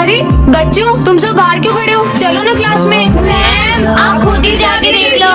अरे बच्चों, तुम सब बाहर क्यों खड़े हो? चलो ना क्लास में। मैम आप खुद ही जाके देख लो।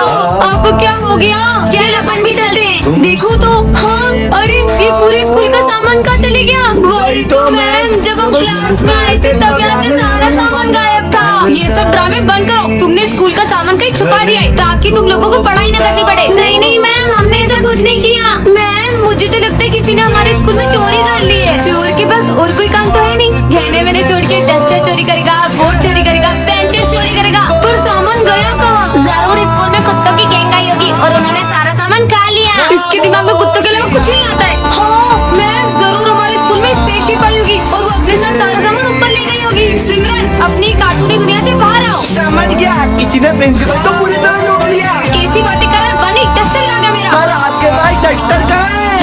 अब क्या हो गया? चल अपन भी चलते हैं। देखो तो, हाँ अरे ये पूरे स्कूल का सामान कहाँ चले गया? वही तो मैम, जब हम क्लास में आए थे तब यहाँ से सारा सामान गायब था। ये सब ड्रामे बंद करो। तुमने स्कूल का सामान कहीं छुपा दिया है ताकि तुम लोगों को पढ़ाई न करनी पड़े। नहीं नहीं मैम, हमने ऐसा कुछ नहीं किया। मैम मुझे तो लगता है किसी ने हमारे स्कूल में चोरी कर ली है। चोर के पास और कोई काम तो है नहीं। गहने मैंने छोड़ के डस्टर चोरी करेगा, बोर्ड चोरी करेगा, पेंसिल चोरी करेगा, पर सामान गया कहाँ? जरूर स्कूल में कुत्तों की गैंग आई होगी और उन्होंने सारा सामान खा लिया। इसके दिमाग में कुत्तों के अलावा कुछ नहीं आता है। हाँ मैम, जरूर हमारे स्कूल में स्पेसशिप आई होगी और वो अपने साथ सारा सामान ऊपर ले गई होगी। सिमरन अपनी कार्टूनी दुनिया से बाहर आओ। समझ गया, किसी ने प्रिंसिपल तो पूरी तरह लूट लिया। कैसी बातें कर रहा है? बनी डस्टर लगा मेरा। पर आपके पास डस्टर कहाँ है?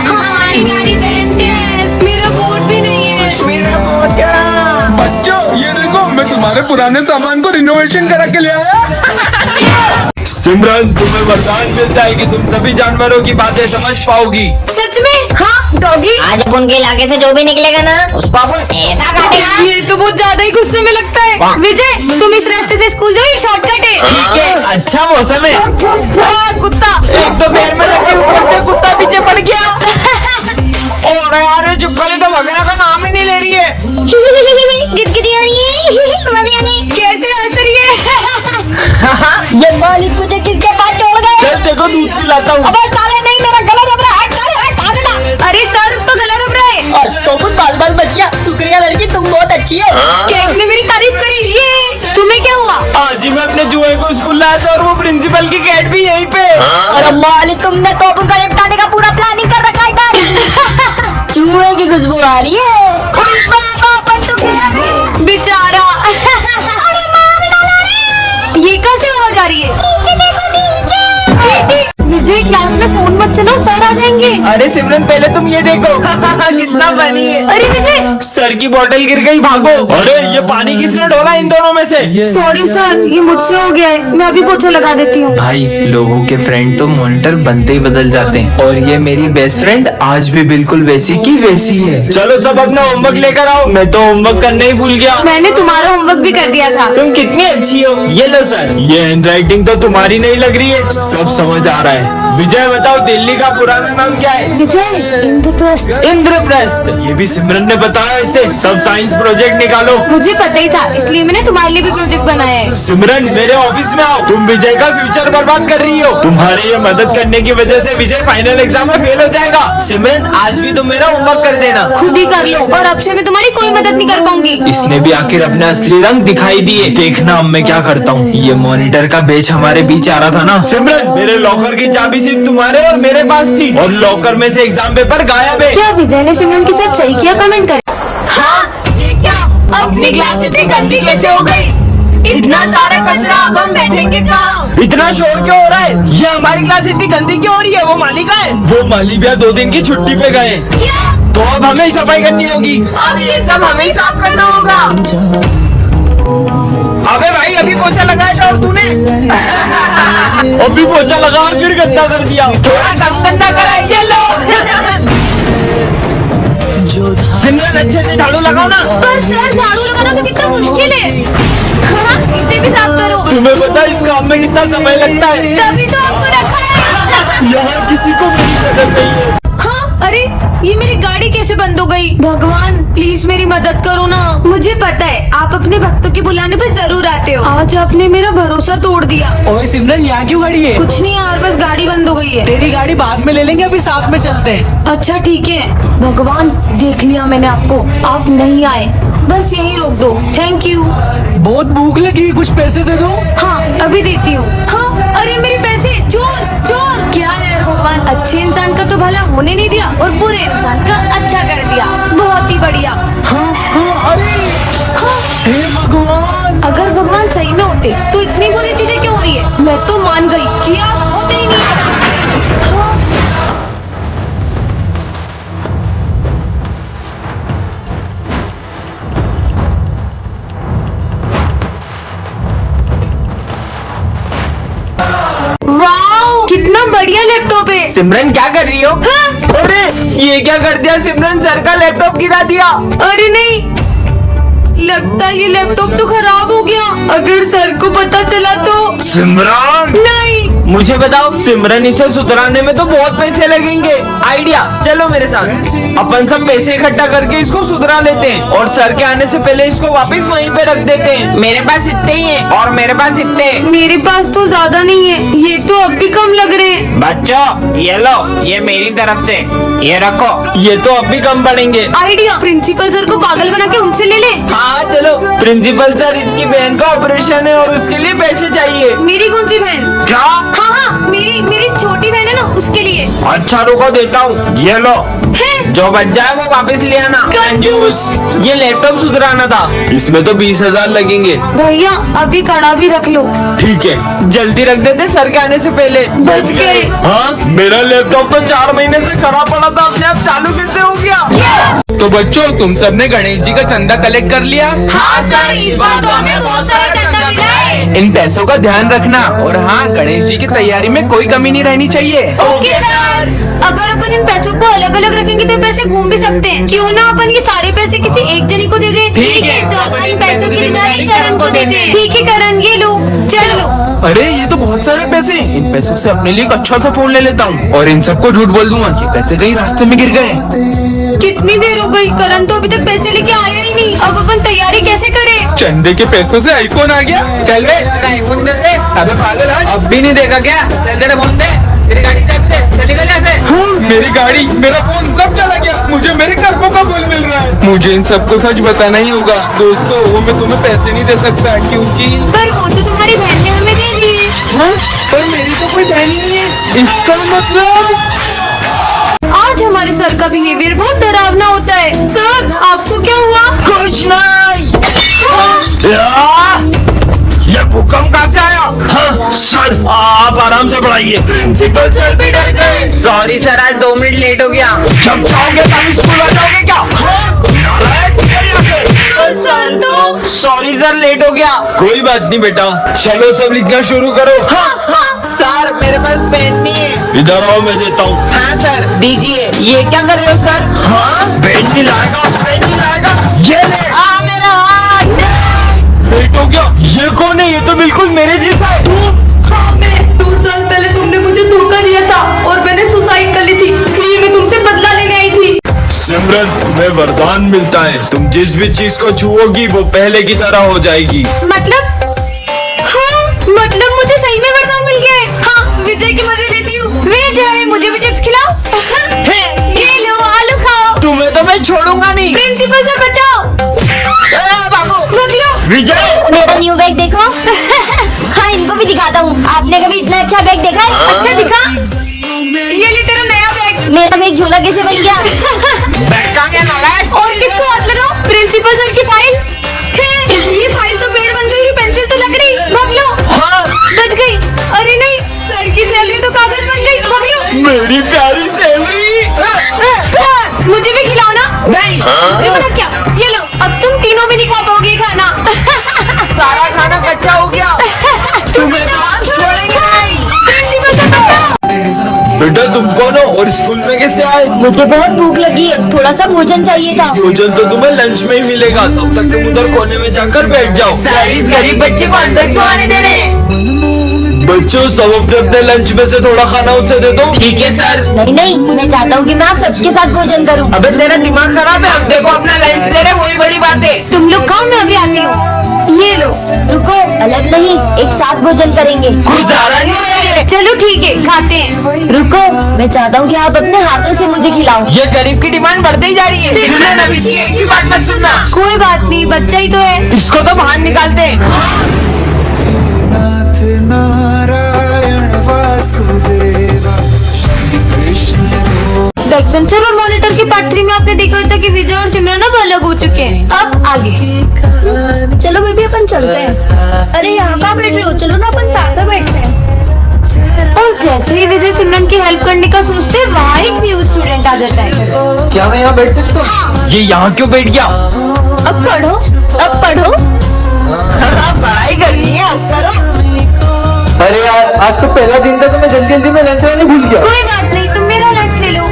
हमारी प्यारी बेंचेस, मेरा बोर्ड भी नहीं है। मेरा पोछा। बच्चों ये देखो, मैं तुम्हारे पुराने सामान को रिनोवेशन करा के ले आया। सिमरन, तुम्हें वरदान मिलता है कि तुम सभी जानवरों की बातें समझ पाओगी। सच में? हाँ डॉगी, आज अपन के इलाके से जो भी निकलेगा ना, उसको अपन ऐसा काटेगा। ये तो बहुत ज्यादा ही गुस्से में लगता है। विजय तुम इस रास्ते से स्कूल जाओ, ये शॉर्टकट है। ठीक है, अच्छा मौसम है। कुत्ता एक तो पैर में लगे, ऊपर से कुत्ता पीछे पड़ गया। और यार ये चुपकली तो वगैरह का नाम ही नहीं ले रही है। गिदगिदी हो रही है, मजे आने। कैसे हंस रही है? ये मालिक मुझे किसके पास छोड़ गए? चल देखो, दूध पिलाता हूँ। अबे साले नहीं, मेरा गला दब रहा है। साले हट, आ जा। अरे सर, उसको गला दब रहा है। आज तो कुछ बाल बच गया। शुक्रिया लड़की, तुम बहुत अच्छी हो। केक ने मेरी तारीफ करी। ये तुम्हें क्या हुआ? आज ही मैं अपने जुए को स्कूल लाया था और वो प्रिंसिपल की कैट भी यहीं पे। अरे मालिक, तुमने तो अपन का निपटाने का पूरा प्लानिंग कर रखा है इधर। चूहे की खुशबू आ रही है। बेचारा। ये कहाँ से आवाज आ रही है? विजय क्लास में फोन मत चलाओ, सर आ जाएंगे। अरे सिमरन, पहले तुम ये देखो। कितना पानी है। अरे विजय, सर की बोतल गिर गई, भागो। अरे ये पानी किसने ढोला इन दोनों में से? सॉरी सर, ये मुझसे हो गया है। मैं अभी पोछा लगा देती हूँ। भाई, लोगों के फ्रेंड तो मॉनिटर बनते ही बदल जाते हैं, और ये मेरी बेस्ट फ्रेंड आज भी बिल्कुल वैसी की वैसी है। चलो सब अपना होमवर्क लेकर आओ। मैं तो होमवर्क करने ही भूल गया। मैंने तुम्हारा होमवर्क भी कर दिया था। तुम कितनी अच्छी हो। ये लो सर। ये हैंडराइटिंग तो तुम्हारी नहीं लग रही है, सब समझ आ रहा है। विजय बताओ, दिल्ली का पुराना नाम क्या है? विजय, इंद्रप्रस्थ। इंद्रप्रस्थ। ये भी सिमरन ने बताया। इससे सब साइंस प्रोजेक्ट निकालो। मुझे पता ही था, इसलिए मैंने तुम्हारे लिए भी प्रोजेक्ट बनाया है। सिमरन, मेरे ऑफिस में आओ। तुम विजय का फ्यूचर बर्बाद कर रही हो। तुम्हारे ये मदद करने की वजह से विजय फाइनल एग्जाम में फेल हो जाएगा। सिमरन, आज भी तुम मेरा होमवर्क कर देना। खुद ही कर लो, और अब से मैं तुम्हारी कोई मदद नहीं कर पाऊंगी। इसने भी आखिर अपने असली रंग दिखाई दिए। देखना अब मैं क्या करता हूँ। ये मॉनिटर का बेच हमारे बीच आ रहा था ना। सिमरन, मेरे लॉकर की चाबी सिर्फ तुम्हारे और मेरे पास थी, और लॉकर में से एग्जाम पेपर गायब है। क्या विजय ने सिमरन के साथ सही किया? कमेंट करें। हाँ, ये क्या? अपनी क्लास इतनी गंदी कैसे हो गई? इतना सारा कचरा, अब हम बैठेंगे कहाँ? इतना शोर क्यों हो रहा है? ये हमारी क्लास इतनी गंदी क्यों हो रही है? वो मालिका है। वो माली भैया 2 दिन की छुट्टी पे गए। क्या? तो अब हमें ही सफाई करनी होगी। अब ये सब हमें ही साफ करना होगा। अबे भाई, अभी पोछा लगाया था और तूने अभी पोछा लगा फिर गंदा कर दिया। थोड़ा कम गंदा करा। ये लो। सिमरन, अच्छे से झाड़ू लगाओ ना। पर सर, झाड़ू लगाना तो कितना मुश्किल है। हाँ, इसे भी साफ करो। तुम्हें पता है इस काम में कितना समय लगता है? तभी तो आपको रखा है। यहाँ किसी को मेरी मदद नहीं है। हाँ, अरे ये मेरी गाड़ी कैसे बंद हो गई? भगवान प्लीज मेरी मदद करो ना। मुझे पता है आप अपने भक्तों के बुलाने पे जरूर आते हो। आज आपने मेरा भरोसा तोड़ दिया। ओए सिमरन, यहाँ क्यों खड़ी है? कुछ नहीं यार, बस गाड़ी बंद हो गई है। तेरी गाड़ी बाद में ले लेंगे, अभी साथ में चलते हैं। अच्छा ठीक है। भगवान, देख लिया मैंने आपको, आप नहीं आए। बस यही रोक दो। Thank you. बहुत भूख लगी, कुछ पैसे दे दो। हाँ अभी देती हूँ। हाँ, अरे मेरे पैसे। चोर चोर। क्या यार भगवान, अच्छे इंसान का तो भला होने नहीं दिया और बुरे इंसान का अच्छा कर दिया। बहुत ही बढ़िया। हाँ हाँ, अरे हाँ, हे भगवान। अगर भगवान सही में होते तो इतनी बुरी चीजें क्यों हो रही है? मैं तो मान गई कि आप होते ही नहीं। हाँ। वाओ, कितना बढ़िया लैपटॉप है। सिमरन, क्या कर रही हो? हाँ? अरे ये क्या कर दिया सिमरन? सर का लैपटॉप गिरा दिया। अरे नहीं, लगता है ये लैपटॉप तो खराब हो गया। अगर सर को पता चला तो। सिमरन नहीं। मुझे बताओ, सिमरन इसे सुधराने में तो बहुत पैसे लगेंगे। आइडिया, चलो मेरे साथ। अपन सब पैसे इकट्ठा करके इसको सुधरा लेते हैं और सर के आने से पहले इसको वापस वहीं पे रख देते हैं। मेरे पास इतने ही है और मेरे पास इतने। मेरे पास तो ज्यादा नहीं है, ये तो अब भी कम लग रहे हैं। बच्चों ये लो, ये मेरी तरफ से, ये रखो। ये तो अब भी कम पड़ेंगे। आइडिया, प्रिंसिपल सर को पागल बना के उनसे ले ले। हाँ चलो। प्रिंसिपल सर, इसकी बहन का ऑपरेशन है और उसके लिए पैसे चाहिए। मेरी कौन सी बहन? क्या? हाँ, मेरी छोटी बहन है ना, उसके लिए। अच्छा रुको, देता हूँ। ये लो, है? जो बच जाए वो वापस ले आना। कंजूस। ये लैपटॉप सुधराना था, इसमें तो 20,000 लगेंगे। भैया अभी कड़ा भी रख लो। ठीक है, जल्दी रख देते सर के आने से पहले। बच गए। हाँ, मेरा लैपटॉप तो 4 महीने से खराब पड़ा था, अपने आप चालू कैसे हो गया? तो बच्चों, तुम सबने गणेश जी का चंदा कलेक्ट कर लिया? हाँ सर, इस बार तो हमें बहुत सारा चंदा मिला है। इन पैसों का ध्यान रखना और हाँ, गणेश जी की तैयारी में कोई कमी नहीं रहनी चाहिए। Okay sir. अगर अपन इन पैसों को अलग अलग रखेंगे तो पैसे घूम भी सकते हैं। क्यों ना अपन ये सारे पैसे किसी एक जनी को दे दें? ठीक है, तो अपन पैसों की बजाय करण को दे दें। ठीक है करण, ये लो, चलो। अरे ये तो बहुत सारे पैसे। इन पैसों से अपने लिए एक अच्छा सा फोन ले लेता हूँ और इन सबको झूठ बोल दूंगा कि पैसे कहीं रास्ते में गिर गए। कितनी देर हो गई, करण तो अभी तक पैसे लेके आया ही नहीं। अब अपन तैयारी कैसे करें? चंदे के पैसों से आईफोन आ गया। चल बे, तेरा आईफोन इधर दे। अबे पागल है। अब भी नहीं देगा क्या? चल तेरे फोन दे, तेरी गाड़ी चाबी दे, चल निकल यहाँ से। हाँ, मेरी गाड़ी, मेरा फोन सब चला गया। मुझे मेरे घर का फोन मिल रहा है। मुझे इन सबको सच बताना ही होगा। दोस्तों, वो मैं तुम्हें पैसे नहीं दे सकता क्योंकि पर वो तो तुम्हारी बहन ने हमें दे दिए। हाँ? पर मेरी तो कोई बहन ही नहीं है। इसका मतलब आज हमारे सर का बिहेवियर बहुत डरावना होता है। सर आपको क्या हुआ? कुछ नहीं। ये भूकंप कहाँ से आया? हाँ, सर आप आराम से पढ़ाइए। प्रिंसिपल सर भी डर गए। सॉरी सर, आज 2 मिनट लेट हो गया। जब जाओगे तब स्कूल आ जाओगे क्या? सर तो सॉरी सर, लेट हो गया। कोई बात नहीं बेटा, चलो सब लिखना शुरू करो। हाँ, सर मेरे पास पेन नहीं है। इधर आओ, मैं देता हूँ। हाँ सर, दीजिए। ये क्या कर रहे हो सर? हाँ, पेन नहीं लाएगा, पेन नहीं लाएगा। ये ले। मेरा हाथ। लेट हो गया। ये कौन है? ये तो बिल्कुल मेरे जैसा है। हाँ, मैं 2 साल पहले तुमने मुझे धोखा दिया था और मैंने सुसाइड कर ली थी, इसलिए मैं तुमसे बदला लेने आई थी। सिमरन, तुम्हें वरदान मिलता है। तुम जिस भी चीज को छुओगी वो पहले की तरह हो जाएगी। मतलब? हाँ, मतलब मुझे सही में वरदान मिल गया है। हाँ, विजय की मजे लेती हूँ। विजय, मुझे भी चिप्स खिलाओ। ये लो, आलू खाओ। तुम्हें तो मैं छोड़ूंगा नहीं। प्रिंसिपल सर बचाओ। भाग लो। विजय, मेरा न्यू बैग देखो। हाँ, इनको भी दिखाता हूँ। आपने कभी इतना अच्छा बैग देखा है? अच्छा दिखा। ये ले तेरा नया बैग। मेरा बैग झोला कैसे बन गया? बैग कहाँ गया नालायक? और किसको हाथ लगाओ? प्रिंसिपल सर की फाइल है। ये फाइल तो पेड़ बन गई, पेंसिल तो लकड़ी। भाग लो। हाँ, बच गई। अरे नहीं, सर की सैलरी तो कागज बन गई। भाग लो। मेरी प्यारी सैलरी। मुझे भी खिलाओ ना। नहीं। मुझे बता क्या? ये लो, अब तुम तीनों भी नहीं खा पाओगे खाना। सारा खाना कच्चा हो गया। तुम्हें तो हम छोड़ेंगे नहीं। प्रिंसिपल सर बचाओ। बेटा तुम कौन हो और स्कूल में कैसे आए? मुझे बहुत भूख लगी है, थोड़ा सा भोजन चाहिए था। भोजन तो तुम्हें लंच में ही मिलेगा, तब तक तुम उधर कोने में जाकर बैठ जाओ। इस गरीब बच्चे को अंदर क्यों आने दे रहे? बच्चों, सब अपने अपने लंच में से थोड़ा खाना उसे दे दो। ठीक है सर। नहीं नहीं, मैं चाहता हूँ कि मैं आप सबके साथ भोजन करूँ। अबे तेरा दिमाग खराब है? हम देखो अपना लंच दे रहे, वही बड़ी बात है। तुम लोग खाओ, मैं अभी आती हूँ। ये लो। रुको, अलग नहीं, एक साथ भोजन करेंगे। गुजारा नहीं हो रहा है। चलो ठीक है, खाते हैं। रुको, मैं चाहता हूँ कि आप अपने हाथों से मुझे खिलाओ। ये गरीब की डिमांड बढ़ती ही जा रही है। सुनना ना, किसी एक की बात मत सुनना। कोई बात नहीं, बच्चा ही तो है। इसको तो बाहर निकालते हैं। बैक बेंचर और मॉनिटर के पार्ट 3 में आपने देखा था कि विजय और सिमरन अब अलग हो चुके हैं। अब आगे चलो बेबी, अपन चलते हैं। अरे यहाँ कहाँ बैठ रहे हो? चलो ना, अपन साथ में बैठते हैं। और जैसे ही विजय सिमरन की हेल्प करने का सोचते हैं, वहाँ एक न्यू स्टूडेंट आ जाता है। क्या मैं यहाँ बैठ सकता हूँ? ये यहाँ क्यों बैठ गया? अब पढ़ो, अब पढ़ो। पढ़ाई करनी है, करो। अरे यार, आज तो पहला दिन था तो मैं जल्दी जल्दी में लंच लाने भूल गया। कोई बात नहीं, तुम मेरा लंच ले लो।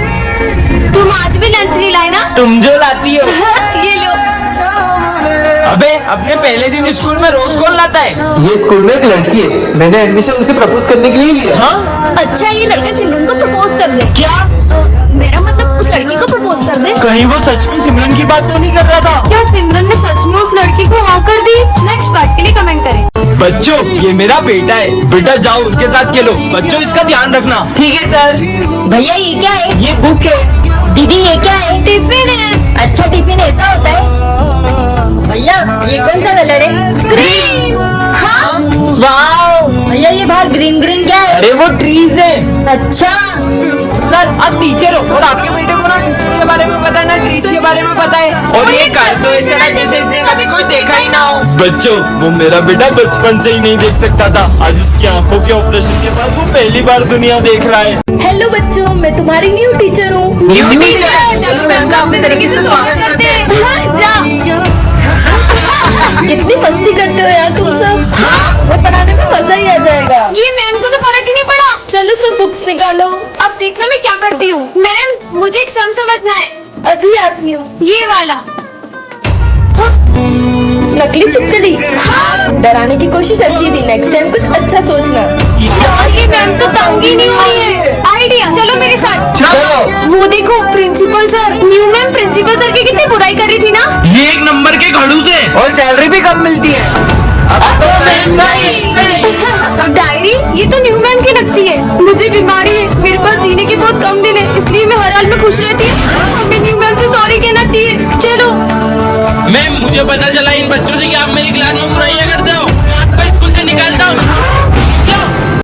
तुम आज भी लंच नहीं लाए ना? तुम जो लाती हो। ये लो। अबे अपने पहले दिन स्कूल में रोज कौन लाता है? ये स्कूल में एक लड़की है, मैंने एडमिशन उसे प्रपोज करने के लिए लिया। हाँ? अच्छा ये लड़का सिमरन को प्रपोज कर दे। क्या? मेरा मतलब उस लड़की को प्रपोज कर दे। कहीं वो सच में सिमरन की बात तो नहीं कर रहा था? क्या सिमरन ने सच में उस लड़की को हाँ कर दी? नेक्स्ट पार्ट के लिए कमेंट करें। बच्चों ये मेरा बेटा है, बेटा जाओ उसके साथ खेलो। बच्चों इसका ध्यान रखना। ठीक है सर। भैया ये क्या है? ये बुक है। दीदी ये क्या है? टिफिन है। अच्छा टिफिन ऐसा होता है? भैया ये कौन सा कलर है? ग्रीन। हाँ वाओ भैया ये बाहर ग्रीन ग्रीन क्या है? अरे वो ट्रीज है। अच्छा सर आप टीचर हो और आपके बेटे को ना बुक्स के बारे में पता है ना ट्रीज के बारे में पता है, और ये कर तो इस तरह जैसे इसने कभी कुछ देखा ही ना हो। बच्चों वो मेरा बेटा बचपन से ही नहीं देख सकता था, आज उसकी आंखों के ऑपरेशन के बाद वो पहली बार दुनिया देख रहा है। हेलो बच्चों मैं तुम्हारी न्यू टीचर हूँ। न्यू टीचर, चलो मैम का अपने तरीके से स्वागत करते हैं। हाँ, जा। कितनी मस्ती करते हो यार तुम सब। वो पढ़ाने में मजा ही आ जाएगा। ये मैम को तो फर्क ही नहीं पड़ा। चलो सब बुक्स निकालो। अब देखना मैं क्या करती हूँ। मैम मुझे एक सम समझना है। अभी आती हूँ। ये वाला। नकली छिपकली। डराने की कोशिश अच्छी थी, नेक्स्ट टाइम कुछ अच्छा सोचना। यार ये मैम तो तंग ही नहीं हो रही है। आइडिया, चलो मेरे साथ। चलो। वो देखो principal sir. New ma'am principal sir की कितनी बुराई कर रही थी ना। ये एक नंबर के खड़ूस है और सैलरी भी कम मिलती है। अब तो महंगाई। डायरी ये तो न्यू मैम की लगती है। मुझे बीमारी है, मेरे पास जीने के बहुत कम दिन है, इसलिए मैं हर हाल में खुश रहती हूँ। हमें न्यू मैम से सॉरी कहना चाहिए। चलो। मैम मुझे पता चला इन बच्चों से कि आप मेरी क्लास में बुराइयां करते हो।